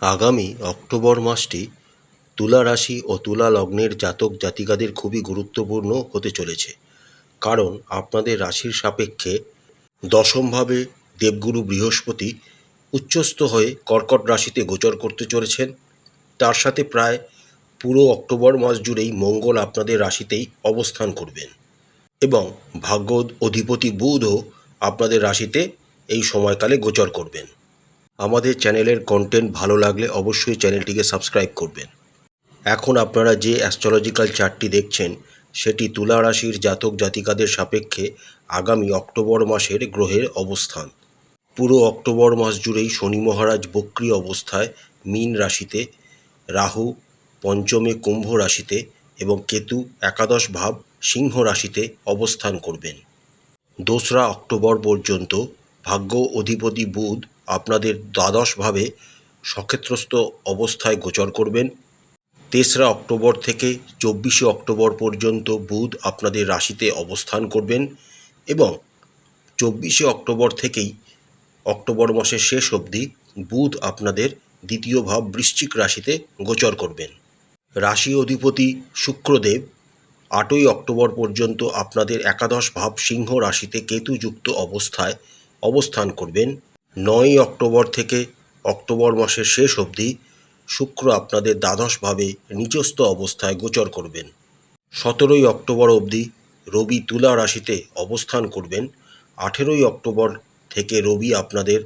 আগামী অক্টোবর মাসটি তুলা রাশি ও তুলা লগ্নের জাতক জাতিকাদের খুবই গুরুত্বপূর্ণ হতে চলেছে। কারণ আপনাদের রাশির সাপেক্ষে দশমভাবে দেবগুরু বৃহস্পতি উচ্চস্থ হয়ে কর্কট রাশিতে গোচর করতে চলেছেন। তার সাথে প্রায় পুরো অক্টোবর মাস জুড়েই মঙ্গল আপনাদের রাশিতেই অবস্থান করবেন এবং ভাগ্য অধিপতি বুধও আপনাদের রাশিতে এই সময়কালে গোচর করবেন। আমাদের চ্যানেলের কন্টেন্ট ভালো লাগলে অবশ্যই চ্যানেলটিকে সাবস্ক্রাইব করবেন। এখন আপনারা যে অ্যাস্ট্রোলজিক্যাল চার্টটি দেখছেন সেটি তুলা রাশির জাতক জাতিকাদের সাপেক্ষে আগামী অক্টোবর মাসের গ্রহের অবস্থান। পুরো অক্টোবর মাস জুড়েই শনি মহারাজ বক্রী অবস্থায় মীন রাশিতে, রাহু পঞ্চমে কুম্ভ রাশিতে এবং কেতু একাদশ ভাব সিংহ রাশিতে অবস্থান করবেন। 2রা অক্টোবর পর্যন্ত ভাগ্য অধিপতি বুধ আপনাদের দ্বাদশভাবে সক্ষেত্রস্থ অবস্থায় গোচর করবেন। 3রা অক্টোবর থেকে 24শে অক্টোবর পর্যন্ত বুধ আপনাদের রাশিতে অবস্থান করবেন এবং 24শে অক্টোবর থেকেই অক্টোবর মাসের শেষ অবধি বুধ আপনাদের দ্বিতীয় ভাব বৃশ্চিক রাশিতে গোচর করবেন। রাশি অধিপতি শুক্রদেব 8ই অক্টোবর পর্যন্ত আপনাদের একাদশ ভাব সিংহ রাশিতে কেতুযুক্ত অবস্থায় অবস্থান করবেন। 9ই অক্টোবর থেকে অক্টোবর মাসের শেষ অবধি শুক্র আপনাদের দ্বাদশভাবে নিচস্থ অবস্থায় গোচর করবেন। 17ই অক্টোবর অবধি রবি তুলা রাশিতে অবস্থান করবেন। 18ই অক্টোবর থেকে রবি আপনাদের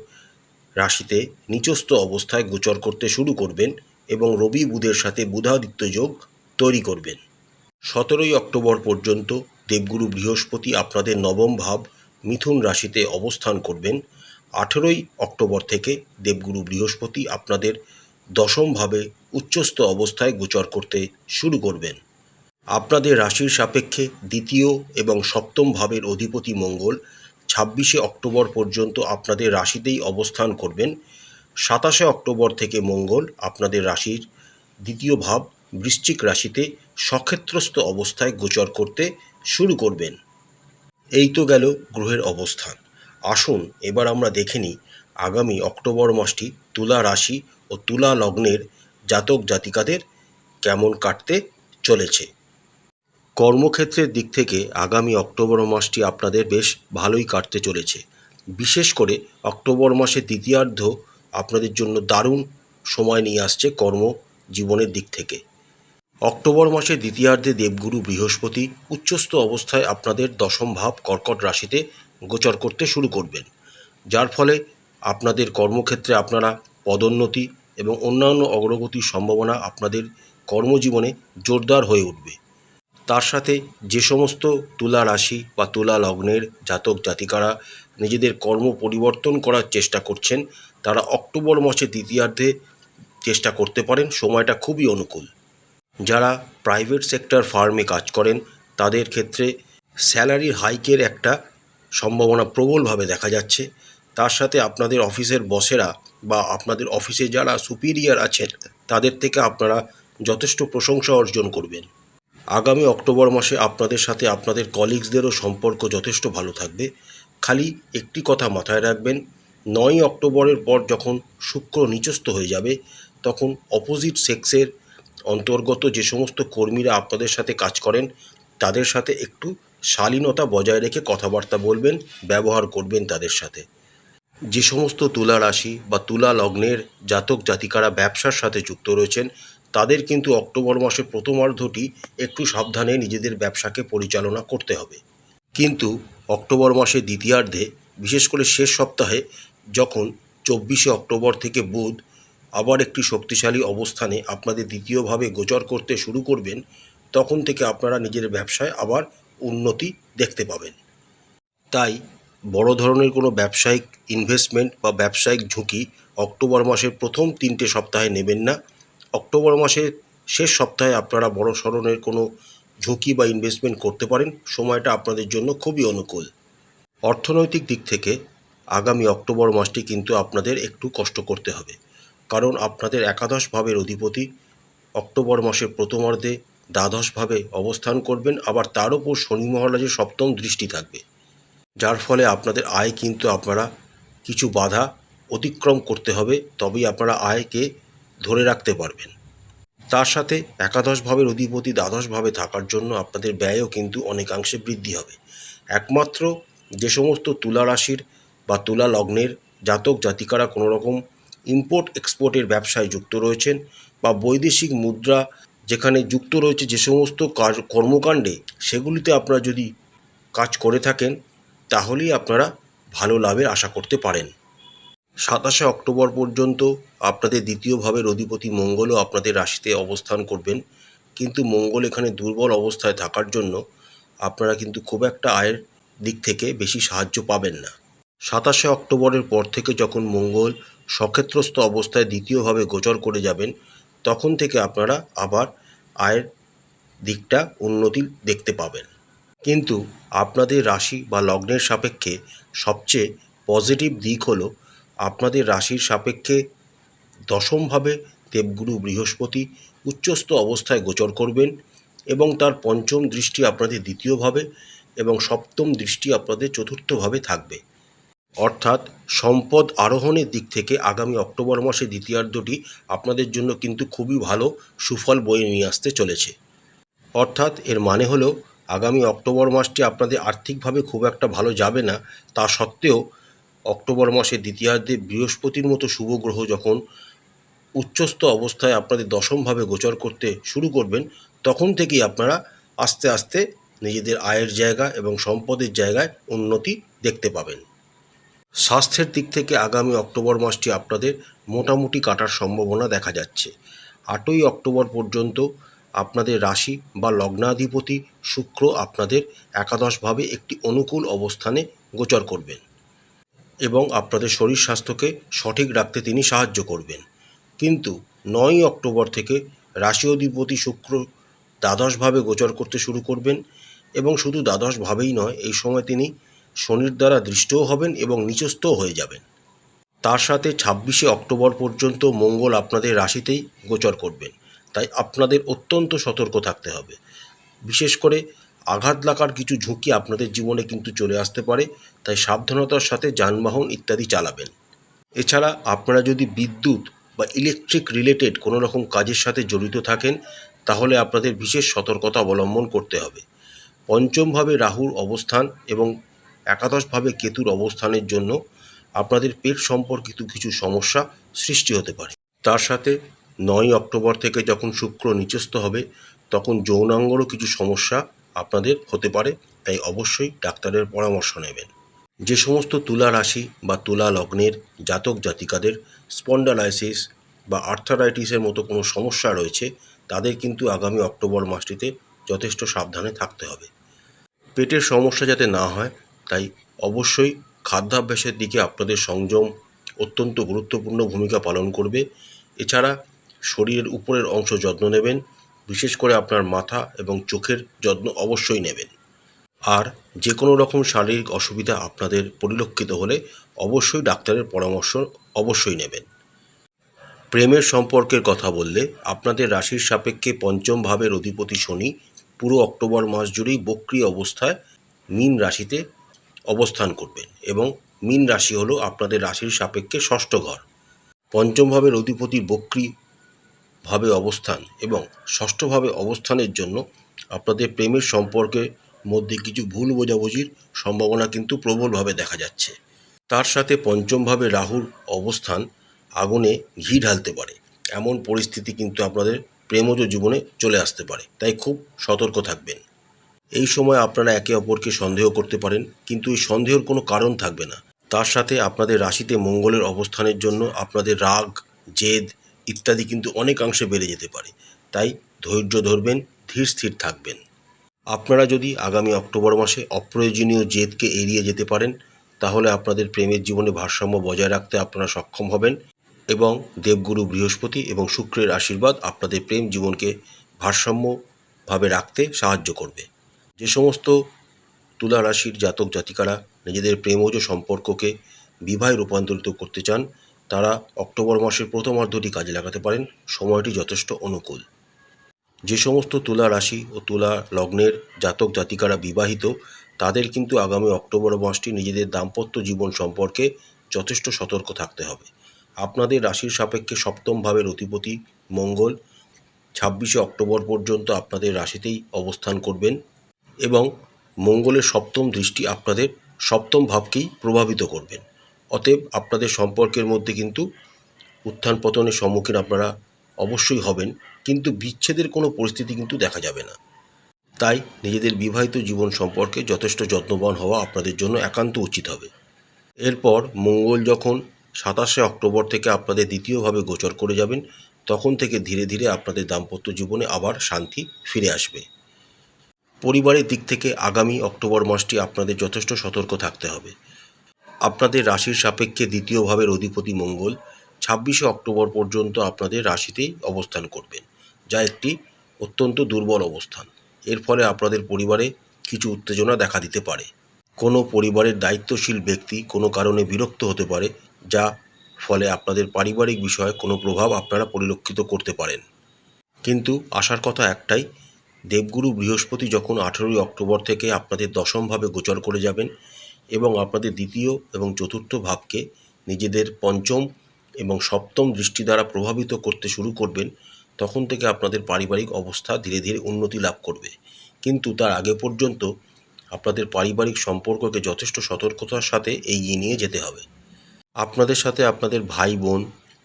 রাশিতে নিচস্থ অবস্থায় গোচর করতে শুরু করবেন এবং রবি বুধের সাথে বুধাদিত্য যোগ তৈরি করবেন। 17ই অক্টোবর পর্যন্ত দেবগুরু বৃহস্পতি আপনাদের নবম ভাব মিথুন রাশিতে অবস্থান করবেন। 18ই অক্টোবর থেকে দেবগুরু বৃহস্পতি আপনাদের দশমভাবে উচ্চস্থ অবস্থায় গোচর করতে শুরু করবেন। আপনাদের রাশির সাপেক্ষে দ্বিতীয় এবং সপ্তম ভাবের অধিপতি মঙ্গল 26শে অক্টোবর পর্যন্ত আপনাদের রাশিতেই অবস্থান করবেন। 27শে অক্টোবর থেকে মঙ্গল আপনাদের রাশির দ্বিতীয় ভাব বৃশ্চিক রাশিতে সক্ষেত্রস্থ অবস্থায় গোচর করতে শুরু করবেন। এই তো গেল গ্রহের অবস্থান। আসুন এবার আমরা দেখে নিই আগামী অক্টোবর মাসটি তুলা রাশি ও তুলা লগ্নের জাতক জাতিকাদের কেমন কাটতে চলেছে। কর্মক্ষেত্রের দিক থেকে আগামী অক্টোবর মাসটি আপনাদের বেশ ভালোই কাটতে চলেছে। বিশেষ করে অক্টোবর মাসের দ্বিতীয়ার্ধ আপনাদের জন্য দারুণ সময় নিয়ে আসছে কর্মজীবনের দিক থেকে। অক্টোবর মাসের দ্বিতীয়ার্ধে দেবগুরু বৃহস্পতি উচ্চস্থ অবস্থায় আপনাদের দশম ভাব কর্কট রাশিতে গোচর করতে শুরু করবেন, যার ফলে আপনাদের কর্মক্ষেত্রে আপনারা পদোন্নতি এবং অন্যান্য অগ্রগতির সম্ভাবনা আপনাদের কর্মজীবনে জোরদার হয়ে উঠবে। তার সাথে যে সমস্ত তুলা রাশি বা তুলা লগ্নের জাতক জাতিকারা নিজেদের কর্ম পরিবর্তন করার চেষ্টা করছেন তারা অক্টোবর মাসের দ্বিতীয়ার্ধে চেষ্টা করতে পারেন, সময়টা খুবই অনুকূল। যারা প্রাইভেট সেক্টর ফার্মে কাজ করেন তাদের ক্ষেত্রে স্যালারির হাইকের একটা সম্ভাবনা প্রবলভাবে দেখা যাচ্ছে। তার সাথে আপনাদের অফিসের বসেরা বা আপনাদের অফিসে যারা সুপিরিয়র আছেন তাদের থেকে আপনারা যথেষ্ট প্রশংসা অর্জন করবেন। আগামী অক্টোবর মাসে আপনাদের সাথে আপনাদের কলিগসদেরও সম্পর্ক যথেষ্ট ভালো থাকবে। খালি একটি কথা মাথায় রাখবেন, 9ই অক্টোবরের পর যখন শুক্র নিচস্থ হয়ে যাবে তখন অপোজিট সেক্সের অন্তর্গত যে সমস্ত কর্মীরা আপনাদের সাথে কাজ করেন তাদের সাথে একটু শালীনতা বজায় রেখে কথাবার্তা বলবেন, ব্যবহার করবেন তাদের সাথে। যে সমস্ত তুলা রাশি বা তুলা লগ্নের জাতক জাতিকারা ব্যবসার সাথে যুক্ত রয়েছেন তাদের কিন্তু অক্টোবর মাসের প্রথমার্ধটি একটু সাবধানে নিজেদের ব্যবসাকে পরিচালনা করতে হবে। কিন্তু অক্টোবর মাসের দ্বিতীয়ার্ধে বিশেষ করে শেষ সপ্তাহে যখন 24শে অক্টোবর থেকে বুধ আবার একটি শক্তিশালী অবস্থানে আপনাদের দ্বিতীয়ভাবে গোচর করতে শুরু করবেন তখন থেকে আপনারা নিজের ব্যবসায় আবার উন্নতি দেখতে পাবেন। তাই বড় ধরনের কোনো ব্যবসায়িক ইনভেস্টমেন্ট বা ব্যবসায়িক ঝুঁকি অক্টোবর মাসের প্রথম 3টে সপ্তাহে নেবেন না। অক্টোবর মাসের শেষ সপ্তাহে আপনারা বড় ধরনের কোনো ঝুঁকি বা ইনভেস্টমেন্ট করতে পারেন, সময়টা আপনাদের জন্য খুবই অনুকূল। অর্থনৈতিক দিক থেকে আগামী অক্টোবর মাসটি কিন্তু আপনাদের একটু কষ্ট করতে হবে, কারণ আপনাদের একাদশ ভাবের অধিপতি অক্টোবর মাসের প্রথমার্ধে দ্বাদশভাবে অবস্থান করবেন, আবার তার ওপর শনি মহারাজের সপ্তম দৃষ্টি থাকবে, যার ফলে আপনাদের আয় কিন্তু আপনারা কিছু বাধা অতিক্রম করতে হবে, তবেই আপনারা আয়কে ধরে রাখতে পারবেন। তার সাথে একাদশ ভাবের অধিপতি দ্বাদশভাবে থাকার জন্য আপনাদের ব্যয়ও কিন্তু অনেকাংশে বৃদ্ধি হবে। একমাত্র যে সমস্ত তুলা রাশির বা তুলা লগ্নের জাতক জাতিকারা কোনো রকম ইম্পোর্ট এক্সপোর্টের ব্যবসায় যুক্ত রয়েছেন বা বৈদেশিক মুদ্রা যেখানে যুক্ত রয়েছে যে সমস্ত কর্মকাণ্ডে, সেগুলিতে আপনারা যদি কাজ করে থাকেন তাহলেই আপনারা ভালো লাভের আশা করতে পারেন। 27শে অক্টোবর পর্যন্ত আপনাদের দ্বিতীয় ভাবের অধিপতি মঙ্গলও আপনাদের রাশিতে অবস্থান করবেন, কিন্তু মঙ্গল এখানে দুর্বল অবস্থায় থাকার জন্য আপনারা কিন্তু খুব একটা আয়ের দিক থেকে বেশি সাহায্য পাবেন না। 27শে অক্টোবরের পর থেকে যখন মঙ্গল সক্ষেত্রস্থ অবস্থায় দ্বিতীয়ভাবে গোচর করে যাবেন, তখন থেকে আপনারা আবার আয়ের দিকটা উন্নতি দেখতে পাবেন। কিন্তু আপনাদের রাশি বা লগ্নের সাপেক্ষে সবচেয়ে পজিটিভ দিক হলো আপনাদের রাশির সাপেক্ষে দশমভাবে দেবগুরু বৃহস্পতি উচ্চস্থ অবস্থায় গোচর করবেন এবং তার পঞ্চম দৃষ্টি আপনাদের দ্বিতীয়ভাবে এবং সপ্তম দৃষ্টি আপনাদের চতুর্থভাবে থাকবে। অর্থাৎ সম্পদ আরোহণের দিক থেকে আগামী অক্টোবর মাসের দ্বিতীয়ার্ধটি আপনাদের জন্য কিন্তু খুবই ভালো সুফল বয়ে নিয়ে আসতে চলেছে। অর্থাৎ এর মানে হলো আগামী অক্টোবর মাসটি আপনাদের আর্থিকভাবে খুব একটা ভালো যাবে না, তা সত্ত্বেও অক্টোবর মাসের দ্বিতীয়ার্ধে বৃহস্পতির মতো শুভ গ্রহ যখন উচ্চস্থ অবস্থায় আপনাদের দশমভাবে গোচর করতে শুরু করবেন, তখন থেকেই আপনারা আস্তে আস্তে নিজেদের আয়ের জায়গা এবং সম্পদের জায়গায় উন্নতি দেখতে পাবেন। স্বাস্থ্যের দিক থেকে আগামী অক্টোবর মাসটি আপনাদের মোটামুটি কাটার সম্ভাবনা দেখা যাচ্ছে। 8ই অক্টোবর পর্যন্ত আপনাদের রাশি বা লগ্নাধিপতি শুক্র আপনাদের একাদশভাবে একটি অনুকূল অবস্থানে গোচর করবেন এবং আপনাদের শরীর স্বাস্থ্যকে সঠিক রাখতে তিনি সাহায্য করবেন। কিন্তু 9ই অক্টোবর থেকে রাশি অধিপতি শুক্র দ্বাদশভাবে গোচর করতে শুরু করবেন এবং শুধু দ্বাদশভাবেই নয়, এই সময় তিনি শনির দ্বারা দৃষ্টও হবেন এবং নিচস্থও হয়ে যাবেন। তার সাথে 26শে অক্টোবর পর্যন্ত মঙ্গল আপনাদের রাশিতেই গোচর করবেন, তাই আপনাদের অত্যন্ত সতর্ক থাকতে হবে। বিশেষ করে আঘাত লাগার কিছু ঝুঁকি আপনাদের জীবনে কিন্তু চলে আসতে পারে, তাই সাবধানতার সাথে যানবাহন ইত্যাদি চালাবেন। এছাড়া আপনারা যদি বিদ্যুৎ বা ইলেকট্রিক রিলেটেড কোনো রকম কাজের সাথে জড়িত থাকেন, তাহলে আপনাদের বিশেষ সতর্কতা অবলম্বন করতে হবে। পঞ্চমভাবে রাহুর অবস্থান এবং একাদশভাবে কেতুর অবস্থানের জন্য আপনাদের পেট সম্পর্কিত কিছু সমস্যা সৃষ্টি হতে পারে। তার সাথে 9ই অক্টোবর থেকে যখন শুক্র নিচস্থ হবে, তখন যৌনাঙ্গরও কিছু সমস্যা আপনাদের হতে পারে, তাই অবশ্যই ডাক্তারের পরামর্শ নেবেন। যে সমস্ত তুলা রাশি বা তুলা লগ্নের জাতক জাতিকাদের স্পন্ডালাইসিস বা আর্থারাইটিসের মতো কোনো সমস্যা রয়েছে, তাদের কিন্তু আগামী অক্টোবর মাসটিতে যথেষ্ট সাবধানে থাকতে হবে। পেটের সমস্যা যাতে না হয়, তাই অবশ্যই খাদ্যাভ্যাসের দিকে আপনাদের সংযম অত্যন্ত গুরুত্বপূর্ণ ভূমিকা পালন করবে। এছাড়া শরীরের উপরের অংশ যত্ন নেবেন, বিশেষ করে আপনার মাথা এবং চোখের যত্ন অবশ্যই নেবেন। আর যে কোনো রকম শারীরিক অসুবিধা আপনাদের পরিলক্ষিত হলে অবশ্যই ডাক্তারের পরামর্শ অবশ্যই নেবেন। প্রেমের সম্পর্কের কথা বললে আপনাদের রাশির সাপেক্ষে পঞ্চম ভাবের অধিপতি শনি পুরো অক্টোবর মাস জুড়েই বক্রী অবস্থায় মীন রাশিতে অবস্থান করবেন এবং মীন রাশি হলো আপনাদের রাশির সাপেক্ষে ষষ্ঠ ঘর। পঞ্চম ভাবের অধিপতির বক্রী ভাবে অবস্থান এবং ষষ্ঠভাবে অবস্থানের জন্য আপনাদের প্রেমের সম্পর্কের মধ্যে কিছু ভুল বোঝাবুঝির সম্ভাবনা কিন্তু প্রবলভাবে দেখা যাচ্ছে। তার সাথে পঞ্চমভাবে রাহুর অবস্থান আগুনে ঘি ঢালতে পারে, এমন পরিস্থিতি কিন্তু আপনাদের প্রেমজ জীবনে চলে আসতে পারে, তাই খুব সতর্ক থাকবেন। এই সময় আপনারা একে অপরকে সন্দেহ করতে পারেন, কিন্তু এই সন্দেহের কোনো কারণ থাকবে না। তার সাথে আপনাদের রাশিতে মঙ্গলের অবস্থানের জন্য আপনাদের রাগ, জেদ ইত্যাদি কিন্তু অনেকাংশে বেড়ে যেতে পারে, তাই ধৈর্য ধরবেন, ধীর স্থির থাকবেন। আপনারা যদি আগামী অক্টোবর মাসে অপ্রয়োজনীয় জেদকে এড়িয়ে যেতে পারেন, তাহলে আপনাদের প্রেমের জীবনে ভারসাম্য বজায় রাখতে আপনারা সক্ষম হবেন এবং দেবগুরু বৃহস্পতি এবং শুক্রের আশীর্বাদ আপনাদের প্রেম জীবনকে ভারসাম্যভাবে রাখতে সাহায্য করবে। যে সমস্ত তুলা রাশির জাতক জাতিকারা নিজেদের প্রেমজ সম্পর্ককে বিবাহে রূপান্তরিত করতে চান, তারা অক্টোবর মাসের প্রথমার্ধটি কাজে লাগাতে পারেন, সময়টি যথেষ্ট অনুকূল। যে সমস্ত তুলা রাশি ও তুলা লগ্নের জাতক জাতিকারা বিবাহিত, তাদের কিন্তু আগামী অক্টোবর মাসটি নিজেদের দাম্পত্য জীবন সম্পর্কে যথেষ্ট সতর্ক থাকতে হবে। আপনাদের রাশির সাপেক্ষে সপ্তম ভাবের অধিপতি মঙ্গল 26শে অক্টোবর পর্যন্ত আপনাদের রাশিতেই অবস্থান করবেন এবং মঙ্গলের সপ্তম দৃষ্টি আপনাদের সপ্তম ভাবকেই প্রভাবিত করবেন। অতএব আপনাদের সম্পর্কের মধ্যে কিন্তু উত্থান পতনের সম্মুখীন আপনারা অবশ্যই হবেন, কিন্তু বিচ্ছেদের কোনো পরিস্থিতি কিন্তু দেখা যাবে না। তাই নিজেদের বিবাহিত জীবন সম্পর্কে যথেষ্ট যত্নবান হওয়া আপনাদের জন্য একান্ত উচিত হবে। এরপর মঙ্গল যখন 27শে অক্টোবর থেকে আপনাদের দ্বিতীয়ভাবে গোচর করে যাবেন, তখন থেকে ধীরে ধীরে আপনাদের দাম্পত্য জীবনে আবার শান্তি ফিরে আসবে। পরিবারের দিক থেকে আগামী অক্টোবর মাসটি আপনাদের যথেষ্ট সতর্ক থাকতে হবে। আপনাদের রাশির সাপেক্ষে দ্বিতীয় ভাবের অধিপতি মঙ্গল 26শে অক্টোবর পর্যন্ত আপনাদের রাশিতেই অবস্থান করবেন, যা একটি অত্যন্ত দুর্বল অবস্থান। এর ফলে আপনাদের পরিবারে কিছু উত্তেজনা দেখা দিতে পারে। কোনো পরিবারের দায়িত্বশীল ব্যক্তি কোনো কারণে বিরক্ত হতে পারে, যা ফলে আপনাদের পারিবারিক বিষয়ে কোনো প্রভাব আপনারা পরিলক্ষিত করতে পারেন। কিন্তু আসার কথা একটাই, দেবগুরু বৃহস্পতি যখন 18ই অক্টোবর থেকে আপনাদের দশমভাবে গোচর করে যাবেন এবং আপনাদের দ্বিতীয় এবং চতুর্থ ভাবকে নিজেদের পঞ্চম এবং সপ্তম দৃষ্টি দ্বারা প্রভাবিত করতে শুরু করবেন, তখন থেকে আপনাদের পারিবারিক অবস্থা ধীরে ধীরে উন্নতি লাভ করবে। কিন্তু তার আগে পর্যন্ত আপনাদের পারিবারিক সম্পর্ককে যথেষ্ট সতর্কতার সাথে এগিয়ে নিয়ে যেতে হবে। আপনাদের সাথে আপনাদের ভাই বোন,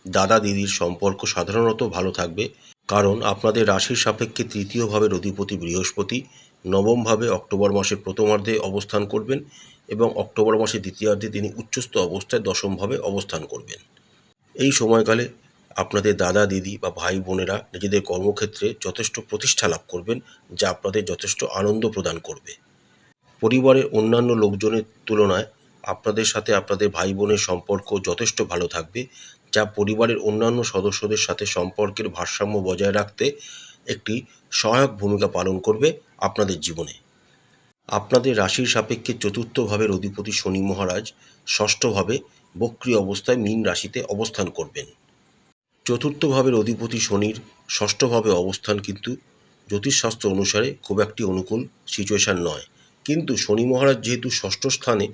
দাদা দিদির সম্পর্ক সাধারণত ভালো থাকবে, কারণ আপনাদের রাশির সাপেক্ষে তৃতীয় ভাবের অধিপতি বৃহস্পতি নবমভাবে অক্টোবর মাসের প্রথমার্ধে অবস্থান করবেন এবং অক্টোবর মাসের দ্বিতীয়ার্ধে তিনি উচ্চস্থ অবস্থায় দশমভাবে অবস্থান করবেন। এই সময়কালে আপনাদের দাদা দিদি বা ভাই বোনেরা নিজেদের কর্মক্ষেত্রে যথেষ্ট প্রতিষ্ঠা লাভ করবেন, যা আপনাদের যথেষ্ট আনন্দ প্রদান করবে। পরিবারের অন্যান্য লোকজনের তুলনায় আপনাদের সাথে আপনাদের ভাই বোনের সম্পর্ক যথেষ্ট ভালো থাকবে, যা পরিবারের অন্যান্য সদস্যদের সাথে সম্পর্কের ভারসাম্য বজায় রাখতে একটি সহায়ক ভূমিকা পালন করবে আপনাদের জীবনে। আপনাদের রাশির সাপেক্ষে চতুর্থ ভাবের অধিপতি শনি মহারাজ ষষ্ঠভাবে বক্রী অবস্থায় মীন রাশিতে অবস্থান করবেন। চতুর্থ ভাবের অধিপতি শনির ষষ্ঠভাবে অবস্থান কিন্তু জ্যোতিষশাস্ত্র অনুসারে খুব একটি অনুকূল সিচুয়েশান নয়, কিন্তু শনি মহারাজ যেহেতু ষষ্ঠ স্থানে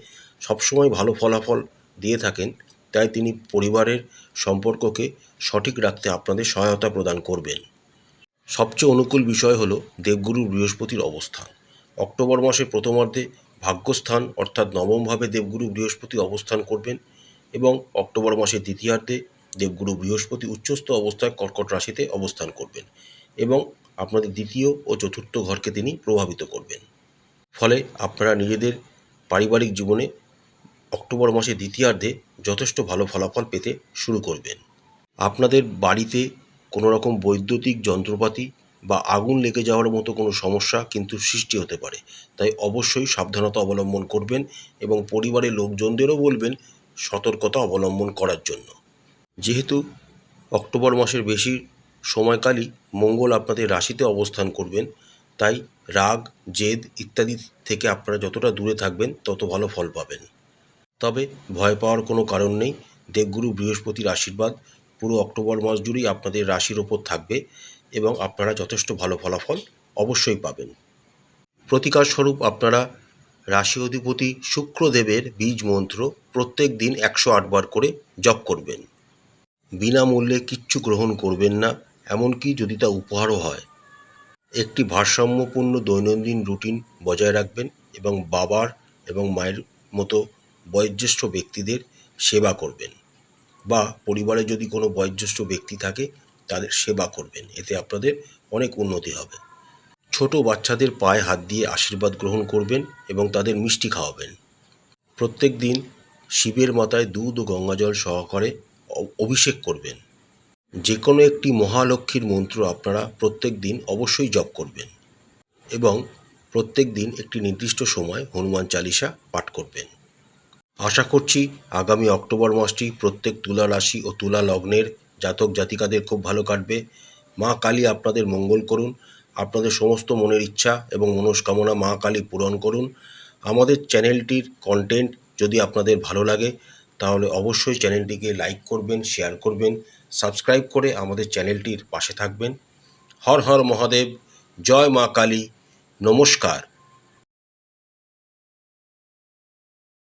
সবসময় ভালো ফলাফল দিয়ে থাকেন, তাই তিনি পরিবারের সম্পর্ককে সঠিক রাখতে আপনাদের সহায়তা প্রদান করবেন। সবচেয়ে অনুকূল বিষয় হলো দেবগুরু বৃহস্পতির অবস্থান। অক্টোবর মাসের প্রথমার্ধে ভাগ্যস্থান অর্থাৎ নবমভাবে দেবগুরু বৃহস্পতি অবস্থান করবেন এবং অক্টোবর মাসের দ্বিতীয়ার্ধে দেবগুরু বৃহস্পতি উচ্চস্থ অবস্থায় কর্কট রাশিতে অবস্থান করবেন এবং আপনাদের দ্বিতীয় ও চতুর্থ ঘরকে তিনি প্রভাবিত করবেন। ফলে আপনারা নিজেদের পারিবারিক জীবনে অক্টোবর মাসের দ্বিতীয়ার্ধে যথেষ্ট ভালো ফলাফল পেতে শুরু করবেন। আপনাদের বাড়িতে কোনো রকম বৈদ্যুতিক যন্ত্রপাতি বা আগুন লেগে যাওয়ার মতো কোনো সমস্যা কিন্তু সৃষ্টি হতে পারে, তাই অবশ্যই সাবধানতা অবলম্বন করবেন এবং পরিবারের লোকজনদেরও বলবেন সতর্কতা অবলম্বন করার জন্য। যেহেতু অক্টোবর মাসের বেশি সময়কালই মঙ্গল আপনাদের রাশিতে অবস্থান করবেন, তাই রাগ, জেদ ইত্যাদি থেকে আপনারা যতটা দূরে থাকবেন তত ভালো ফল পাবেন। তবে ভয় পাওয়ার কোনো কারণ নেই। দেবগুরু বৃহস্পতির আশীর্বাদ পুরো অক্টোবর মাস জুড়েই আপনাদের রাশির ওপর থাকবে এবং আপনারা যথেষ্ট ভালো ফলাফল অবশ্যই পাবেন। প্রতিকার স্বরূপ আপনারা রাশি অধিপতি শুক্রদেবের বীজ মন্ত্র প্রত্যেক দিন 108 বার করে জপ করবেন। বিনামূল্যে কিচ্ছু গ্রহণ করবেন না, এমনকি যদি তা উপহারও হয়। একটি ভারসাম্যপূর্ণ দৈনন্দিন রুটিন বজায় রাখবেন এবং বাবার এবং মায়ের মতো বয়োজ্যেষ্ঠ ব্যক্তিদের সেবা করবেন, বা পরিবারে যদি কোনো বয়োজ্যেষ্ঠ ব্যক্তি থাকে তাদের সেবা করবেন, এতে আপনাদের অনেক উন্নতি হবে। ছোট বাচ্চাদের পায়ে হাত দিয়ে আশীর্বাদ গ্রহণ করবেন এবং তাদের মিষ্টি খাওয়াবেন। প্রত্যেক দিন শিবের মাথায় দুধ ও গঙ্গাজল সহকারে অভিষেক করবেন। যে কোনো একটি মহালক্ষ্মীর মন্ত্র আপনারা প্রত্যেক দিন অবশ্যই জপ করবেন এবং প্রত্যেক দিন একটি নির্দিষ্ট সময় হনুমান চালিসা পাঠ করবেন। আশা করছি আগামী অক্টোবর মাসটি প্রত্যেক তুলা রাশি ও তুলা লগ্নের জাতক জাতিকাদের খুব ভালো কাটবে। মা কালী আপনাদের মঙ্গল করুন, আপনাদের সমস্ত মনের ইচ্ছা এবং মনস্কামনা মা কালী পূরণ করুন। আমাদের চ্যানেলটির কন্টেন্ট যদি আপনাদের ভালো লাগে তাহলে অবশ্যই চ্যানেলটিকে লাইক করবেন, শেয়ার করবেন, সাবস্ক্রাইব করে আমাদের চ্যানেলটির পাশে থাকবেন। হর হর মহাদেব, জয় মা কালী, নমস্কার।